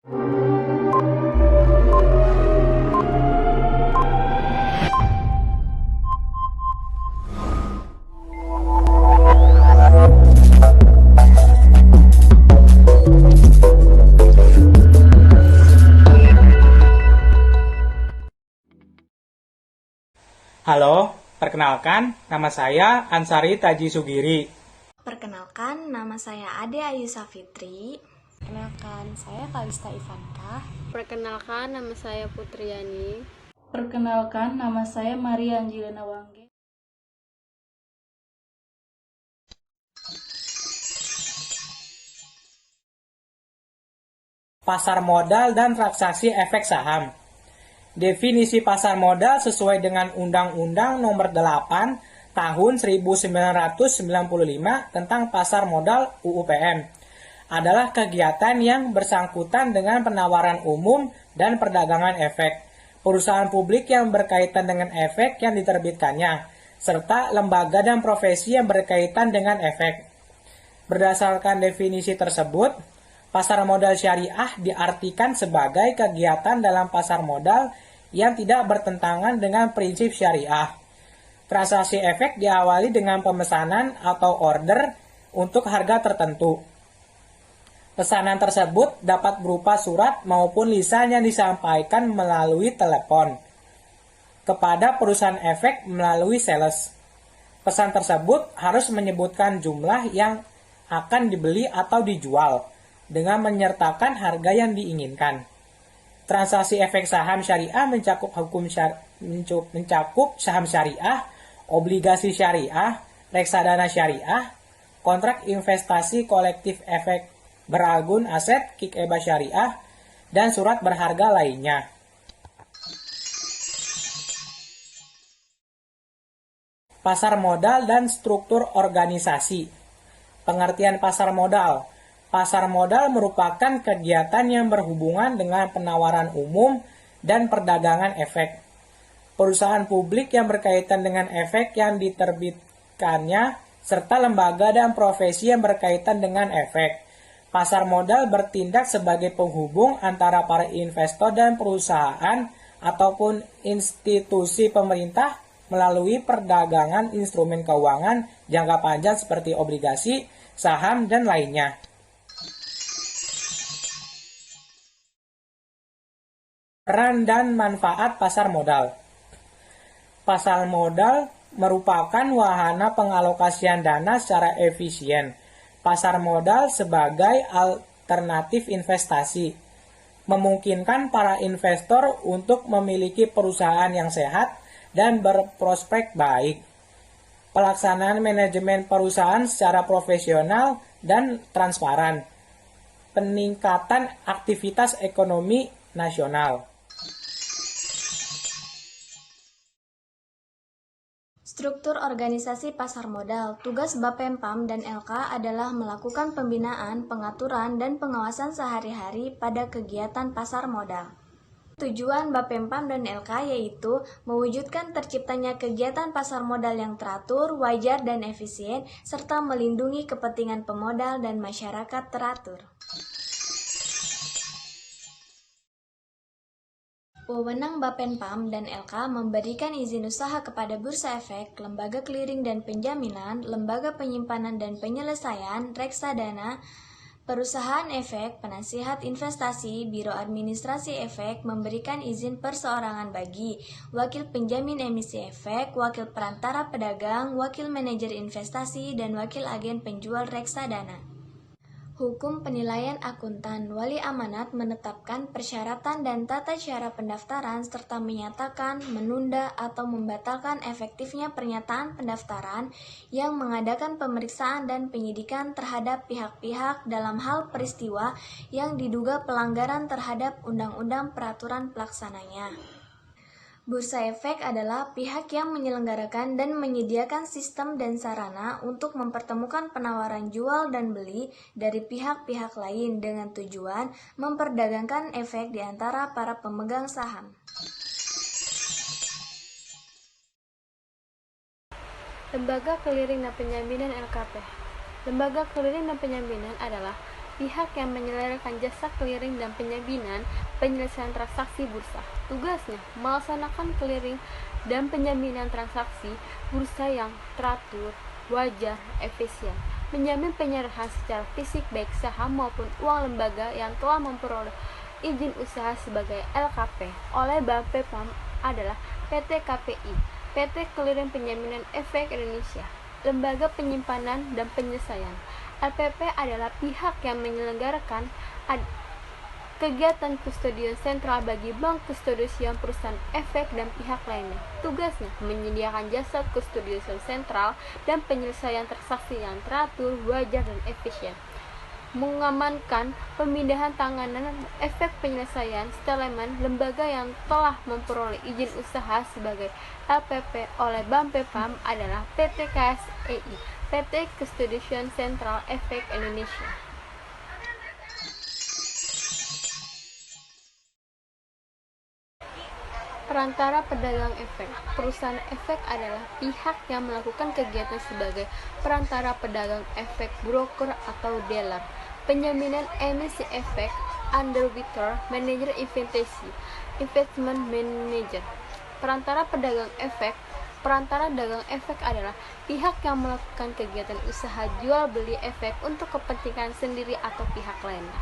Halo, perkenalkan, nama saya Ansari Taji Sugiri. Perkenalkan, nama saya Ade Ayusa Fitri. Perkenalkan, saya Kalista Ivanka. Perkenalkan, nama saya Putriani. Perkenalkan, nama saya Maria Angelina Wangge. Pasar modal dan transaksi efek saham. Definisi pasar modal sesuai dengan Undang-Undang Nomor 8 Tahun 1995 tentang Pasar Modal UUPM adalah kegiatan yang bersangkutan dengan penawaran umum dan perdagangan efek, perusahaan publik yang berkaitan dengan efek yang diterbitkannya, serta lembaga dan profesi yang berkaitan dengan efek. Berdasarkan definisi tersebut, pasar modal syariah diartikan sebagai kegiatan dalam pasar modal yang tidak bertentangan dengan prinsip syariah. Transaksi efek diawali dengan pemesanan atau order untuk harga tertentu. Pesanan tersebut dapat berupa surat maupun lisan yang disampaikan melalui telepon kepada perusahaan efek melalui sales. Pesan tersebut harus menyebutkan jumlah yang akan dibeli atau dijual dengan menyertakan harga yang diinginkan. Transaksi efek saham syariah mencakup saham syariah, obligasi syariah, reksadana syariah, kontrak investasi kolektif efek beragun aset kikeba syariah, dan surat berharga lainnya. Pasar modal dan struktur organisasi. Pengertian pasar modal. Pasar modal merupakan kegiatan yang berhubungan dengan penawaran umum dan perdagangan efek. Perusahaan publik yang berkaitan dengan efek yang diterbitkannya, serta lembaga dan profesi yang berkaitan dengan efek. Pasar modal bertindak sebagai penghubung antara para investor dan perusahaan ataupun institusi pemerintah melalui perdagangan instrumen keuangan jangka panjang seperti obligasi, saham, dan lainnya. Peran dan manfaat pasar modal. Pasar modal merupakan wahana pengalokasian dana secara efisien. Pasar modal sebagai alternatif investasi memungkinkan para investor untuk memiliki perusahaan yang sehat dan berprospek baik. Pelaksanaan manajemen perusahaan secara profesional dan transparan. Peningkatan aktivitas ekonomi nasional. Struktur organisasi pasar modal. Tugas Bapempam dan LK adalah melakukan pembinaan, pengaturan, dan pengawasan sehari-hari pada kegiatan pasar modal. Tujuan Bapempam dan LK yaitu mewujudkan terciptanya kegiatan pasar modal yang teratur, wajar, dan efisien, serta melindungi kepentingan pemodal dan masyarakat teratur. Wewenang Bapempam dan LK memberikan izin usaha kepada Bursa Efek, Lembaga Clearing dan Penjaminan, Lembaga Penyimpanan dan Penyelesaian, reksadana, Perusahaan efek, penasihat investasi, Biro Administrasi efek memberikan izin perseorangan bagi wakil penjamin emisi efek, wakil perantara pedagang, wakil manajer investasi, dan wakil agen penjual reksadana. Hukum penilaian akuntan, wali amanat menetapkan persyaratan dan tata cara pendaftaran serta menyatakan, menunda, atau membatalkan efektifnya pernyataan pendaftaran yang mengadakan pemeriksaan dan penyidikan terhadap pihak-pihak dalam hal peristiwa yang diduga pelanggaran terhadap undang-undang peraturan pelaksananya. Bursa Efek adalah pihak yang menyelenggarakan dan menyediakan sistem dan sarana untuk mempertemukan penawaran jual dan beli dari pihak-pihak lain dengan tujuan memperdagangkan efek di antara para pemegang saham. Lembaga Clearing dan Penjaminan LKP. Lembaga Clearing dan Penjaminan adalah pihak yang menyelenggarakan jasa clearing dan penjaminan penyelesaian transaksi bursa. Tugasnya melaksanakan clearing dan penjaminan transaksi bursa yang teratur, wajar, efisien, menjamin penyerahan secara fisik baik saham maupun uang lembaga yang telah memperoleh izin usaha sebagai LKP oleh Bapepam adalah PT KPI, PT Clearing Penjaminan Efek Indonesia, Lembaga Penyimpanan dan Penyelesaian. LPP adalah pihak yang menyelenggarakan kegiatan kustodian sentral bagi bank kustodian perusahaan efek dan pihak lainnya. Tugasnya menyediakan jasa kustodian sentral dan penyelesaian transaksi yang teratur, wajar, dan efisien, mengamankan pemindahan tanganan efek penyelesaian settlement lembaga yang telah memperoleh izin usaha sebagai LPP oleh Bapepam adalah PT KSEI, PT Kustodian Sentral Efek Indonesia. Perantara pedagang efek. Perusahaan efek adalah pihak yang melakukan kegiatan sebagai perantara pedagang efek, broker atau dealer. Penjaminan emisi efek, underwriter, manager investment manager. Perantara pedagang efek. Perantara dagang efek adalah pihak yang melakukan kegiatan usaha jual beli efek untuk kepentingan sendiri atau pihak lainnya.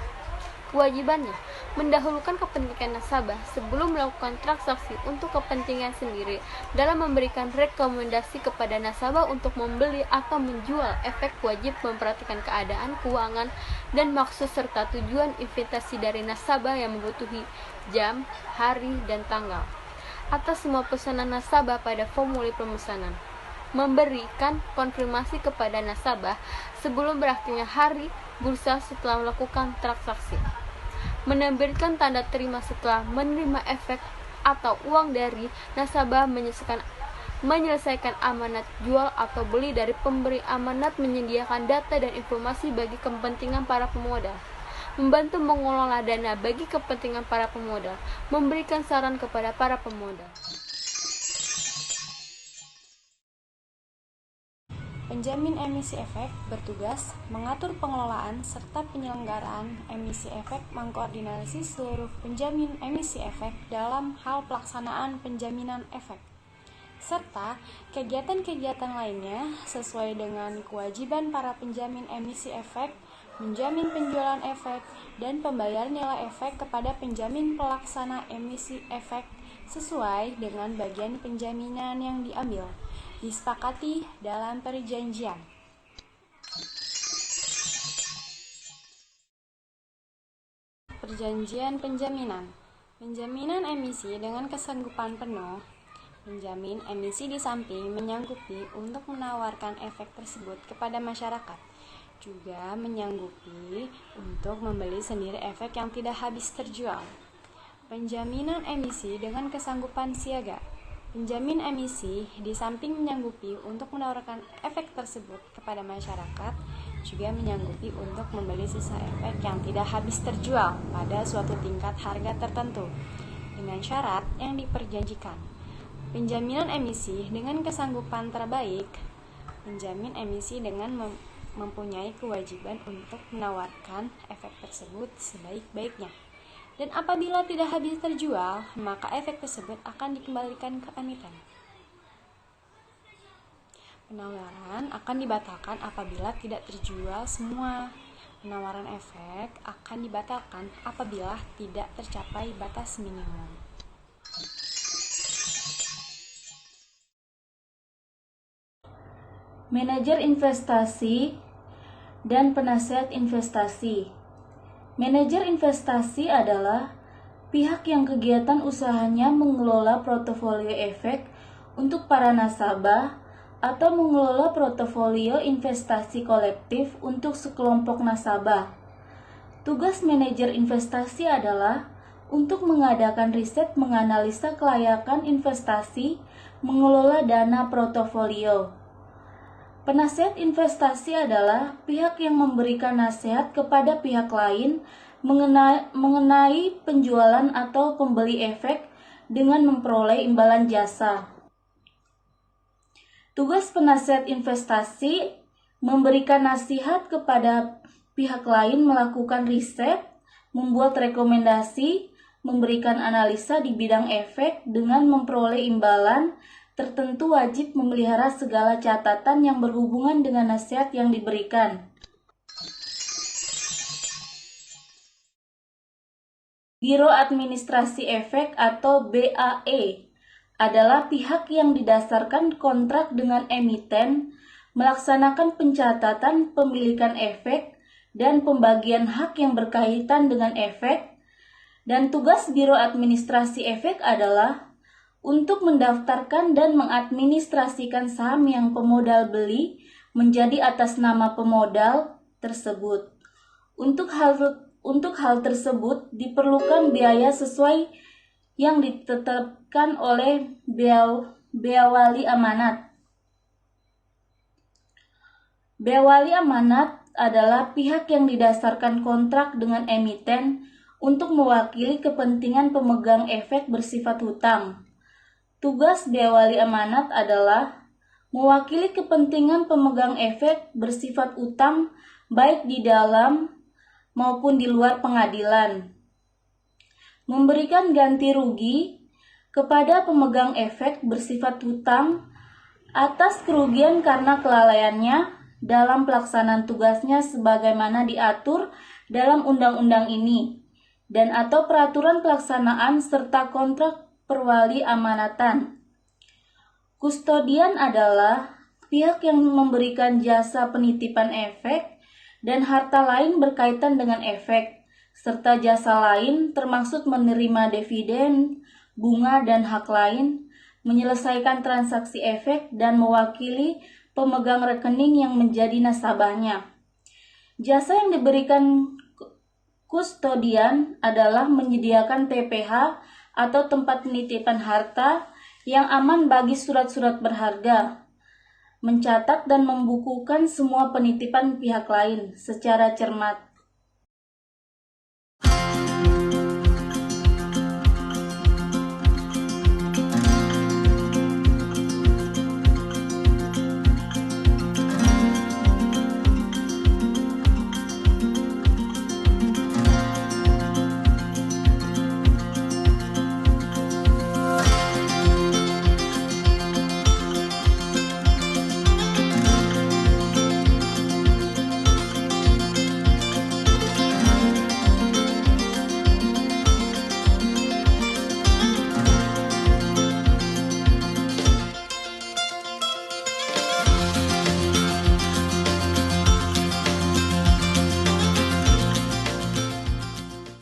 Kewajibannya mendahulukan kepentingan nasabah sebelum melakukan transaksi untuk kepentingan sendiri dalam memberikan rekomendasi kepada nasabah untuk membeli atau menjual efek. Wajib memperhatikan keadaan keuangan dan maksud serta tujuan investasi dari nasabah yang membutuhkan jam, hari, dan tanggal atas semua pesanan nasabah pada formulir pemesanan. Memberikan konfirmasi kepada nasabah sebelum berakhirnya hari bursa setelah melakukan transaksi. Menerbitkan tanda terima setelah menerima efek atau uang dari nasabah, menyelesaikan amanat jual atau beli dari pemberi amanat, menyediakan data dan informasi bagi kepentingan para pemodal, membantu mengelola dana bagi kepentingan para pemodal, memberikan saran kepada para pemodal. Penjamin emisi efek bertugas mengatur pengelolaan serta penyelenggaraan emisi efek, mengkoordinasi seluruh penjamin emisi efek dalam hal pelaksanaan penjaminan efek, serta kegiatan-kegiatan lainnya sesuai dengan kewajiban para penjamin emisi efek, menjamin penjualan efek dan pembayaran nilai efek kepada penjamin pelaksana emisi efek sesuai dengan bagian penjaminan yang diambil, disepakati dalam perjanjian. Perjanjian penjaminan. Penjaminan emisi dengan kesanggupan penuh. Penjamin emisi di samping menyanggupi untuk menawarkan efek tersebut kepada masyarakat, juga menyanggupi untuk membeli sendiri efek yang tidak habis terjual. Penjaminan emisi dengan kesanggupan siaga. Penjamin emisi di samping menyanggupi untuk menawarkan efek tersebut kepada masyarakat, juga menyanggupi untuk membeli sisa efek yang tidak habis terjual pada suatu tingkat harga tertentu dengan syarat yang diperjanjikan. Penjaminan emisi dengan kesanggupan terbaik. Penjamin emisi dengan mempunyai kewajiban untuk menawarkan efek tersebut sebaik-baiknya. Dan apabila tidak habis terjual, maka efek tersebut akan dikembalikan ke emiten. Penawaran akan dibatalkan apabila tidak terjual semua. Penawaran efek akan dibatalkan apabila tidak tercapai batas minimum. Manajer investasi dan penasihat investasi. Manajer investasi adalah pihak yang kegiatan usahanya mengelola portofolio efek untuk para nasabah atau mengelola portofolio investasi kolektif untuk sekelompok nasabah. Tugas manajer investasi adalah untuk mengadakan riset, menganalisa kelayakan investasi, mengelola dana portofolio. Penasihat investasi adalah pihak yang memberikan nasihat kepada pihak lain mengenai penjualan atau pembeli efek dengan memperoleh imbalan jasa. Tugas penasihat investasi memberikan nasihat kepada pihak lain melakukan riset, membuat rekomendasi, memberikan analisa di bidang efek dengan memperoleh imbalan, tertentu wajib memelihara segala catatan yang berhubungan dengan nasihat yang diberikan. Biro Administrasi Efek atau BAE adalah pihak yang didasarkan kontrak dengan emiten melaksanakan pencatatan pemilikan efek dan pembagian hak yang berkaitan dengan efek, dan tugas Biro Administrasi Efek adalah untuk mendaftarkan dan mengadministrasikan saham yang pemodal beli menjadi atas nama pemodal tersebut. Untuk hal tersebut diperlukan biaya sesuai yang ditetapkan oleh Bea Wali Amanat. Bea Wali Amanat adalah pihak yang didasarkan kontrak dengan emiten untuk mewakili kepentingan pemegang efek bersifat hutang. Tugas Bea Wali Amanat adalah mewakili kepentingan pemegang efek bersifat utang baik di dalam maupun di luar pengadilan. Memberikan ganti rugi kepada pemegang efek bersifat hutang atas kerugian karena kelalaiannya dalam pelaksanaan tugasnya sebagaimana diatur dalam undang-undang ini dan atau peraturan pelaksanaan serta kontrak perwali amanatan. Kustodian adalah pihak yang memberikan jasa penitipan efek dan harta lain berkaitan dengan efek, serta jasa lain termasuk menerima dividen, bunga, dan hak lain, menyelesaikan transaksi efek, dan mewakili pemegang rekening yang menjadi nasabahnya. Jasa yang diberikan kustodian adalah menyediakan TPH atau tempat penitipan harta yang aman bagi surat-surat berharga, mencatat dan membukukan semua penitipan pihak lain secara cermat,